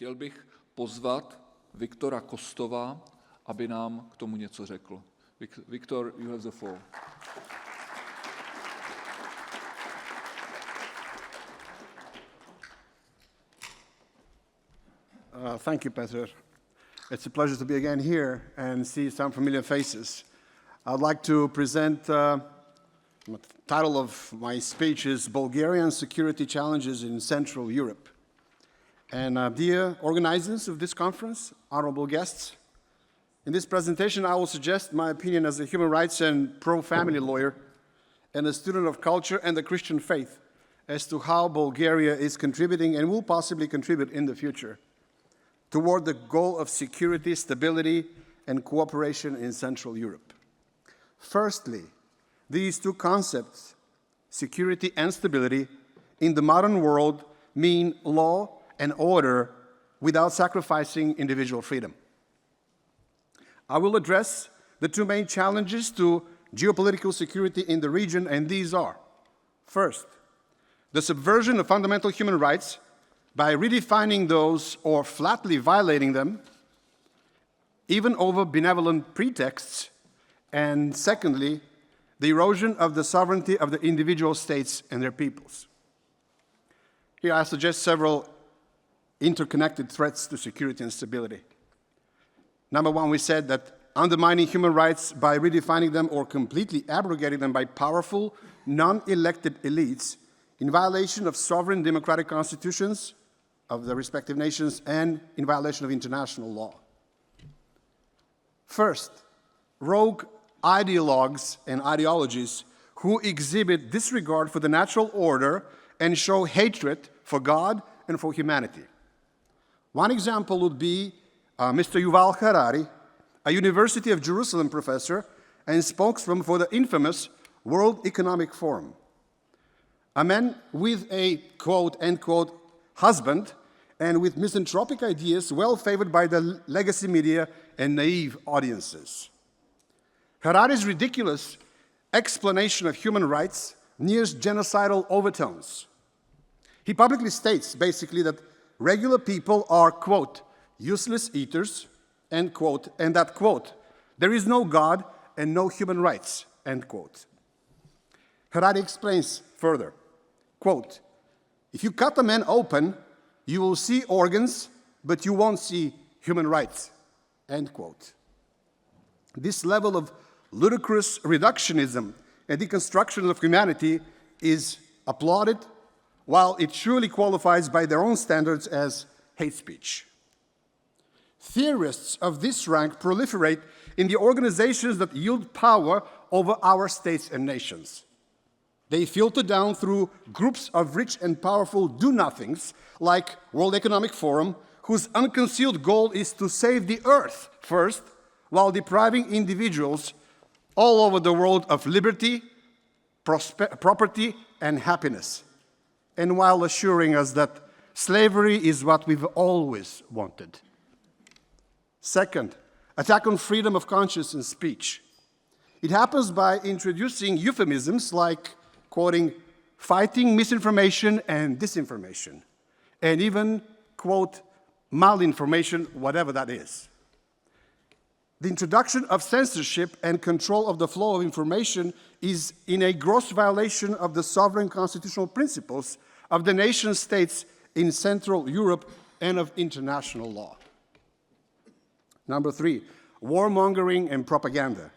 Chtěl bych pozvat Viktora Kostova, aby nám k tomu něco řekl. Viktor, you have the floor. Thank you, Petr. It's a pleasure to be again here and see some familiar faces. I'd like to present, the title of my speech is Bulgarian Security Challenges in Central Europe. And dear organizers of this conference, honorable guests, in this presentation I will suggest my opinion as a human rights and pro-family lawyer and a student of culture and the Christian faith as to how Bulgaria is contributing and will possibly contribute in the future toward the goal of security, stability, and cooperation in Central Europe. Firstly, these two concepts, security and stability, in the modern world mean law and order without sacrificing individual freedom. I will address the two main challenges to geopolitical security in the region, and these are, first, the subversion of fundamental human rights by redefining those or flatly violating them, even over benevolent pretexts, and secondly, the erosion of the sovereignty of the individual states and their peoples. Here I suggest several interconnected threats to security and stability. Number one, we said that undermining human rights by redefining them or completely abrogating them by powerful, non-elected elites in violation of sovereign democratic constitutions of the respective nations and in violation of international law. First, rogue ideologues and ideologies who exhibit disregard for the natural order and show hatred for God and for humanity. One example would be Mr. Yuval Harari, a University of Jerusalem professor and spokesman for the infamous World Economic Forum. A man with a quote, end quote, husband and with misanthropic ideas well favored by the legacy media and naive audiences. Harari's ridiculous explanation of human rights nears genocidal overtones. He publicly states, basically, that regular people are, quote, useless eaters, end quote, and that, quote, there is no God and no human rights, end quote. Harari explains further, quote, if you cut a man open, you will see organs, but you won't see human rights, end quote. This level of ludicrous reductionism and deconstruction of humanity is applauded, while it surely qualifies by their own standards as hate speech. Theorists of this rank proliferate in the organizations that yield power over our states and nations. They filter down through groups of rich and powerful do-nothings like World Economic Forum, whose unconcealed goal is to save the earth first, while depriving individuals all over the world of liberty, property, and happiness, and while assuring us that slavery is what we've always wanted. Second, attack on freedom of conscience and speech. It happens by introducing euphemisms like, quoting, fighting misinformation and disinformation, and even, quote, malinformation, whatever that is. The introduction of censorship and control of the flow of information is in a gross violation of the sovereign constitutional principles of the nation states in Central Europe and of international law. Number three, warmongering and propaganda.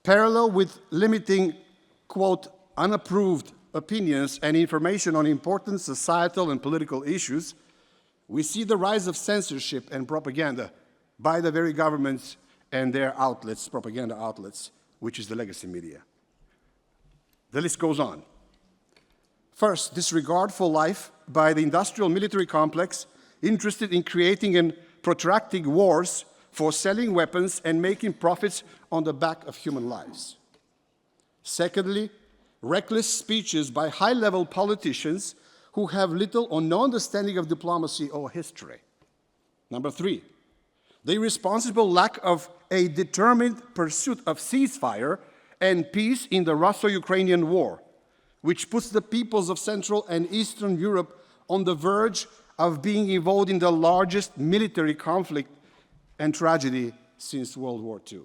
Parallel with limiting, quote, unapproved opinions and information on important societal and political issues, we see the rise of censorship and propaganda by the very governments and their outlets, propaganda outlets, which is the legacy media. The list goes on. First, disregard for life by the industrial military complex interested in creating and protracting wars for selling weapons and making profits on the back of human lives. Secondly, reckless speeches by high-level politicians who have little or no understanding of diplomacy or history. Number three, the irresponsible lack of a determined pursuit of ceasefire and peace in the Russo-Ukrainian war, which puts the peoples of Central and Eastern Europe on the verge of being involved in the largest military conflict and tragedy since World War II.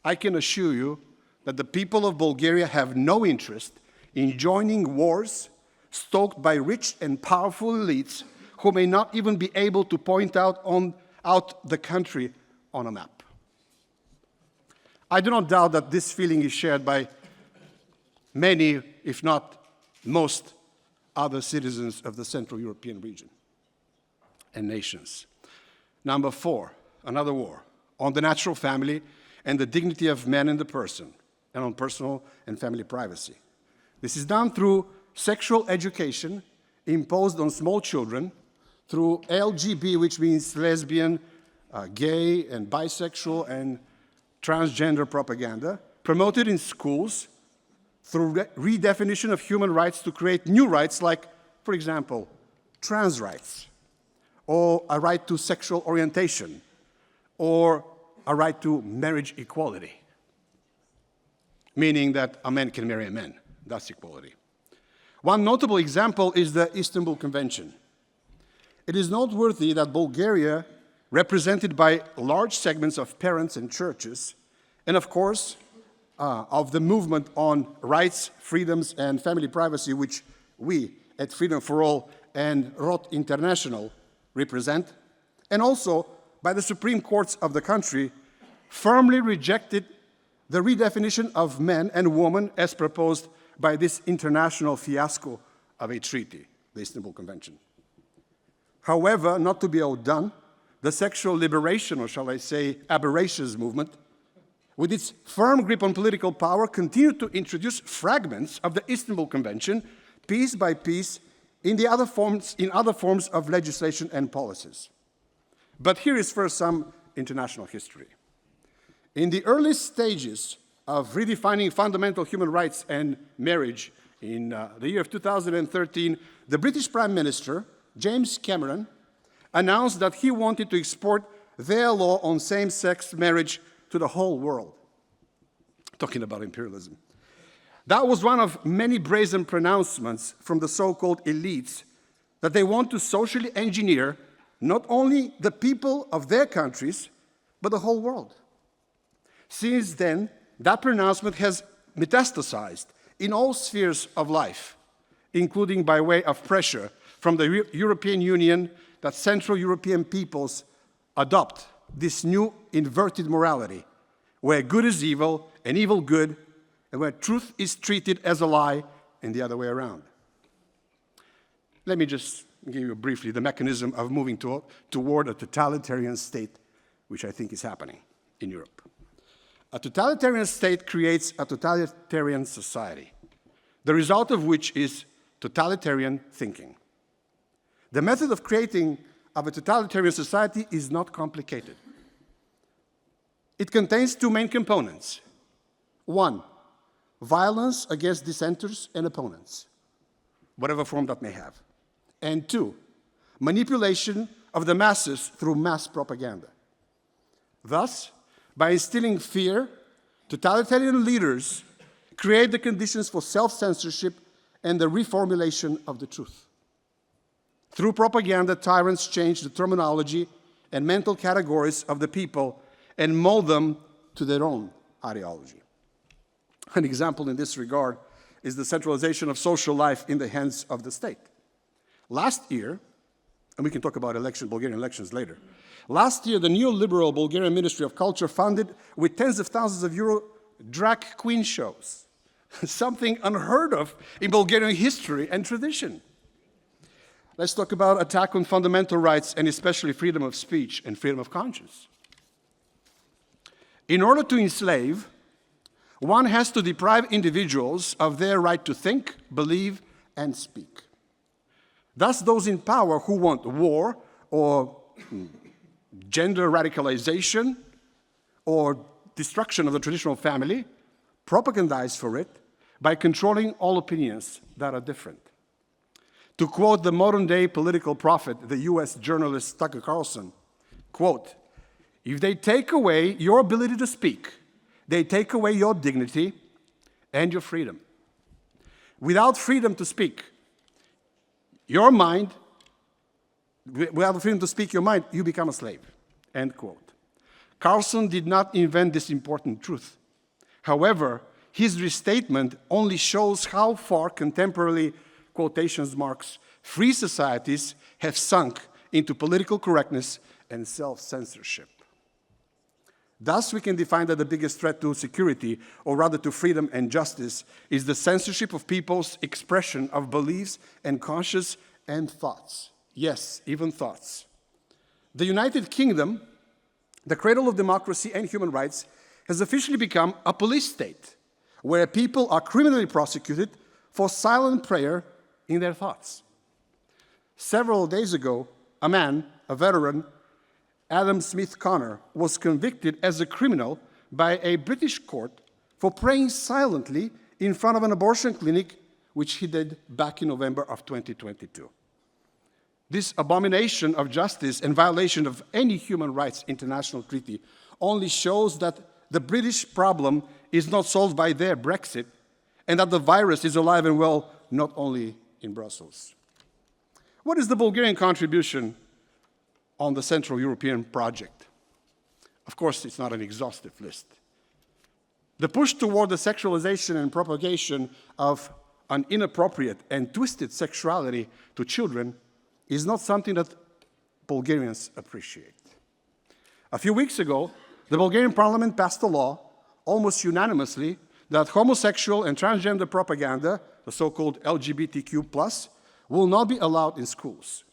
I can assure you that the people of Bulgaria have no interest in joining wars stoked by rich and powerful elites who may not even be able to point out the country on a map. I do not doubt that this feeling is shared by many, if not most, other citizens of the Central European region and nations. Number 4, another war on the natural family and the dignity of man and the person, and on personal and family privacy. This is done through sexual education imposed on small children, through LGB, which means lesbian, gay, and bisexual, and transgender propaganda, promoted in schools, through redefinition of human rights to create new rights like, for example, trans rights, or a right to sexual orientation, or a right to marriage equality, meaning that a man can marry a man. That's equality. One notable example is the Istanbul Convention. It is noteworthy that Bulgaria, represented by large segments of parents and churches, and of course, of the movement on rights, freedoms, and family privacy, which we at Freedom for All and ROT International represent, and also by the Supreme Courts of the country, firmly rejected the redefinition of man and woman as proposed by this international fiasco of a treaty, the Istanbul Convention. However, not to be outdone, the sexual liberation, or shall I say, aberrations movement, with its firm grip on political power, continued to introduce fragments of the Istanbul Convention, piece by piece, in other forms of legislation and policies. But here is first some international history. In the early stages of redefining fundamental human rights and marriage in the year of 2013, the British Prime Minister, James Cameron, announced that he wanted to export their law on same-sex marriage to the whole world. Talking about imperialism. That was one of many brazen pronouncements from the so-called elites that they want to socially engineer not only the people of their countries, but the whole world. Since then, that pronouncement has metastasized in all spheres of life, including by way of pressure from the European Union that Central European peoples adopt this new inverted morality, where good is evil and evil good, and where truth is treated as a lie and the other way around. Let me just give you briefly the mechanism of moving toward a totalitarian state, which I think is happening in Europe. A totalitarian state creates a totalitarian society, the result of which is totalitarian thinking. The method of creating of a totalitarian society is not complicated. It contains two main components. One, violence against dissenters and opponents, whatever form that may have. And two, manipulation of the masses through mass propaganda. Thus, by instilling fear, totalitarian leaders create the conditions for self-censorship and the reformulation of the truth. Through propaganda, tyrants change the terminology and mental categories of the people and mold them to their own ideology. An example in this regard is the centralization of social life in the hands of the state. Last year, and we can talk about Bulgarian elections later, last year the neoliberal Bulgarian Ministry of Culture funded with tens of thousands of euro drag queen shows, something unheard of in Bulgarian history and tradition. Let's talk about attack on fundamental rights and especially freedom of speech and freedom of conscience. In order to enslave, one has to deprive individuals of their right to think, believe, and speak. Thus, those in power who want war or gender radicalization or destruction of the traditional family propagandize for it by controlling all opinions that are different. To quote the modern-day political prophet, the US journalist Tucker Carlson, quote, "If they take away your ability to speak, they take away your dignity and your freedom. Without freedom to speak, your mind without the freedom to speak your mind, you become a slave. End quote. Carlson did not invent this important truth. However, his restatement only shows how far contemporary quotations marks free societies have sunk into political correctness and self-censorship. Thus, we can define that the biggest threat to security, or rather to freedom and justice, is the censorship of people's expression of beliefs and conscience and thoughts. Yes, even thoughts. The United Kingdom, the cradle of democracy and human rights, has officially become a police state, where people are criminally prosecuted for silent prayer in their thoughts. Several days ago, a man, a veteran, Adam Smith Connor, was convicted as a criminal by a British court for praying silently in front of an abortion clinic, which he did back in November of 2022. This abomination of justice and violation of any human rights international treaty only shows that the British problem is not solved by their Brexit, and that the virus is alive and well not only in Brussels. What is the Bulgarian contribution on the Central European project? Of course, it's not an exhaustive list. The push toward the sexualization and propagation of an inappropriate and twisted sexuality to children is not something that Bulgarians appreciate. A few weeks ago, the Bulgarian parliament passed a law, almost unanimously, that homosexual and transgender propaganda, the so-called LGBTQ+, will not be allowed in schools.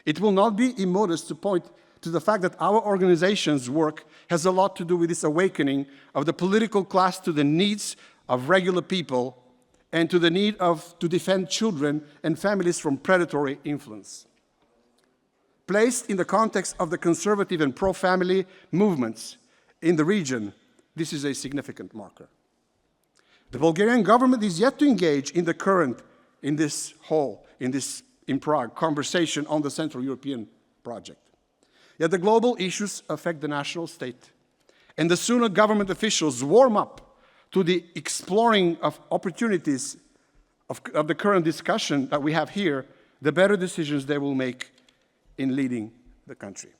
It will not be immodest to point to the fact that our organization's work has a lot to do with this awakening of the political class to the needs of regular people and to the need to defend children and families from predatory influence. Placed in the context of the conservative and pro-family movements in the region, this is a significant marker. The Bulgarian government is yet to engage in the current, in Prague, conversation on the Central European project. Yet the global issues affect the national state, and the sooner government officials warm up to the exploring of opportunities of the current discussion that we have here, the better decisions they will make in leading the country.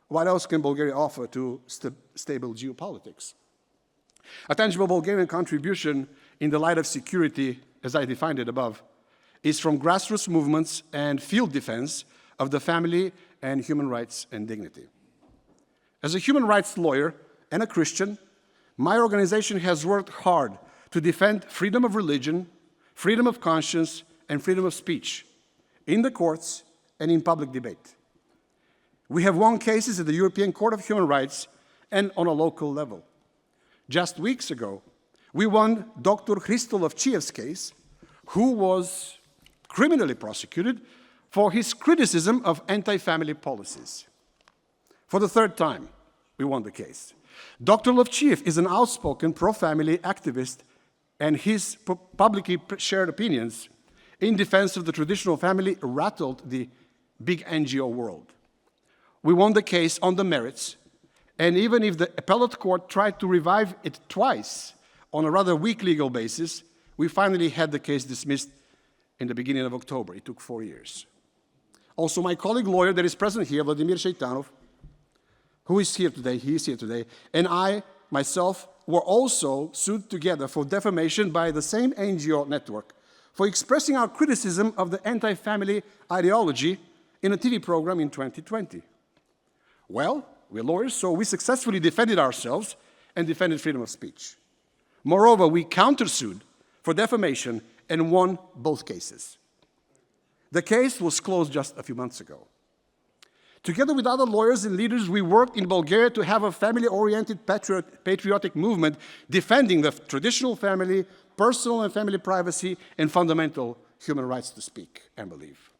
What else can Bulgaria offer to stable geopolitics? A tangible Bulgarian contribution in the light of security, as I defined it above, is from grassroots movements and field defense of the family and human rights and dignity. As a human rights lawyer and a Christian, my organization has worked hard to defend freedom of religion, freedom of conscience, and freedom of speech in the courts and in public debate. We have won cases at the European Court of Human Rights and on a local level. Just weeks ago, we won Dr. Christo Lovchiev's case, who was criminally prosecuted for his criticism of anti-family policies. For the third time, we won the case. Dr. Lovchiev is an outspoken pro-family activist, and his publicly shared opinions in defense of the traditional family rattled the big NGO world. We won the case on the merits, and even if the appellate court tried to revive it twice on a rather weak legal basis, we finally had the case dismissed in the beginning of October. It took 4 years. Also, my colleague lawyer that is present here, Vladimir Shaitanov, who is here today, he is here today, and I, myself, were also sued together for defamation by the same NGO network for expressing our criticism of the anti-family ideology in a TV program in 2020. Well, we're lawyers, so we successfully defended ourselves and defended freedom of speech. Moreover, we countersued for defamation and won both cases. The case was closed just a few months ago. Together with other lawyers and leaders, we worked in Bulgaria to have a family-oriented patriotic movement defending the traditional family, personal and family privacy, and fundamental human rights to speak and believe.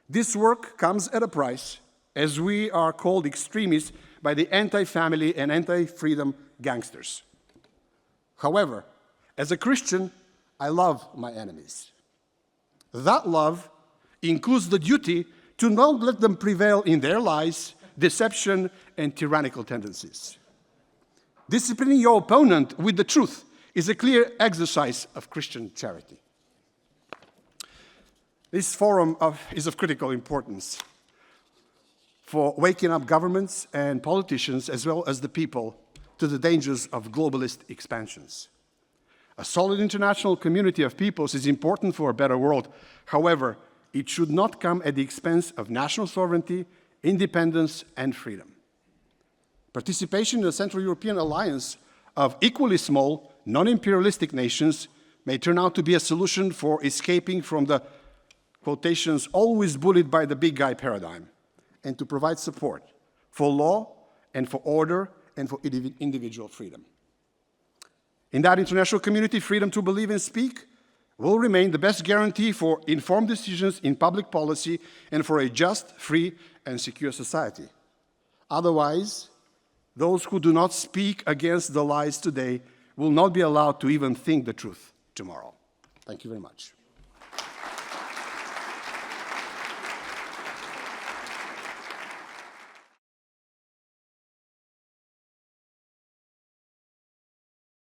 This work comes at a price, as we are called extremists by the anti-family and anti-freedom gangsters. However, as a Christian, I love my enemies. That love includes the duty to not let them prevail in their lies, deception, and tyrannical tendencies. Disciplining your opponent with the truth is a clear exercise of Christian charity. This forum is of critical importance for waking up governments and politicians, as well as the people, to the dangers of globalist expansions. A solid international community of peoples is important for a better world. However, it should not come at the expense of national sovereignty, independence, and freedom. Participation in the Central European Alliance of equally small, non-imperialistic nations may turn out to be a solution for escaping from the, quotations, always bullied by the big guy paradigm, and to provide support for law and for order and for individual freedom. In that international community, freedom to believe and speak will remain the best guarantee for informed decisions in public policy and for a just, free, and secure society. Otherwise, those who do not speak against the lies today will not be allowed to even think the truth tomorrow. Thank you very much.